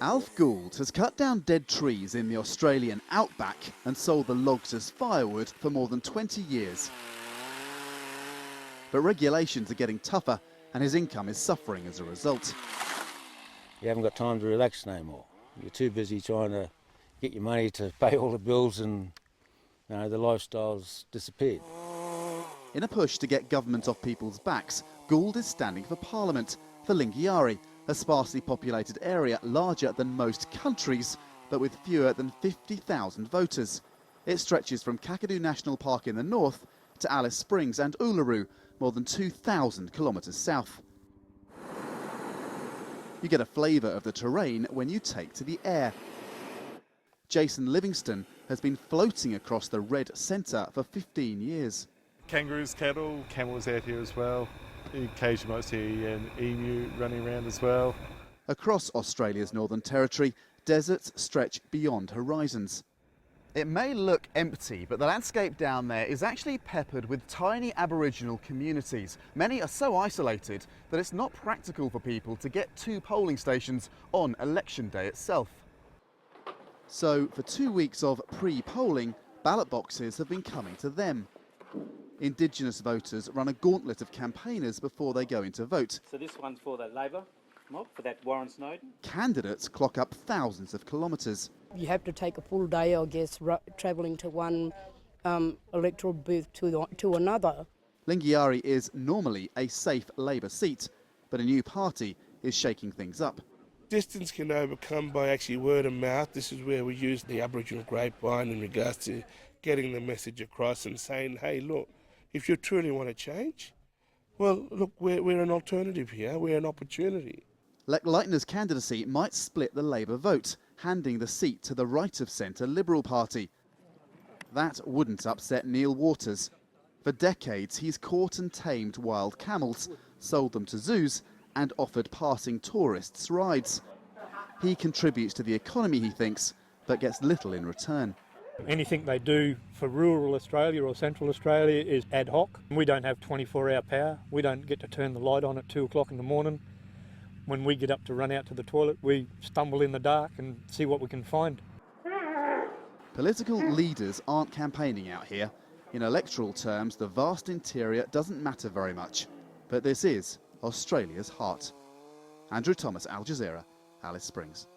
Alf Gould has cut down dead trees in the Australian outback and sold the logs as firewood for more than 20 years. But regulations are getting tougher and his income is suffering as a result. You haven't got time to relax no more. You're too busy trying to get your money to pay all the bills and the lifestyle's disappeared. In a push to get government off people's backs, Gould is standing for Parliament for LINGIARI, a sparsely populated area larger than most countries, but with fewer than 50,000 voters. It stretches from Kakadu National Park in the north to Alice Springs and Uluru, more than 2,000 kilometres south. You get a flavour of the terrain when you take to the air. Jason Livingstone has been floating across the red centre for 15 years. Kangaroos, cattle, camels out here as well. Occasionally you might see an emu running around as well. Across Australia's Northern Territory, deserts stretch beyond horizons. It may look empty, but the landscape down there is actually peppered with tiny Aboriginal communities. Many are so isolated that it's not practical for people to get to polling stations on election day itself. So for 2 weeks of pre-polling, ballot boxes have been coming to them. Indigenous voters run a gauntlet of campaigners before they go into vote. So this one's for the Labor mob, for that Warren Snowden. Candidates clock up thousands of kilometres. You have to take a full day, I guess, travelling to one electoral booth to another. LINGIARI is normally a safe Labor seat, but a new party is shaking things up. Distance can be overcome by actually word of mouth. This is where we use the Aboriginal grapevine in regards to getting the message across and saying, hey, look, if you truly want to change, well, look, we're an alternative here, we're an opportunity. LECHLEITNER's candidacy might split the Labour vote, handing the seat to the right-of-centre Liberal Party. That wouldn't upset Neil Waters. For decades, he's caught and tamed wild camels, sold them to zoos, and offered passing tourists rides. He contributes to the economy, he thinks, but gets little in return. Anything they do for rural Australia or central Australia is ad hoc. We don't have 24-hour power. We don't get to turn the light on at 2 o'clock in the morning. When we get up to run out to the toilet, we stumble in the dark and see what we can find. Political leaders aren't campaigning out here. In electoral terms, the vast interior doesn't matter very much. But this is Australia's heart. Andrew Thomas, Al Jazeera, Alice Springs.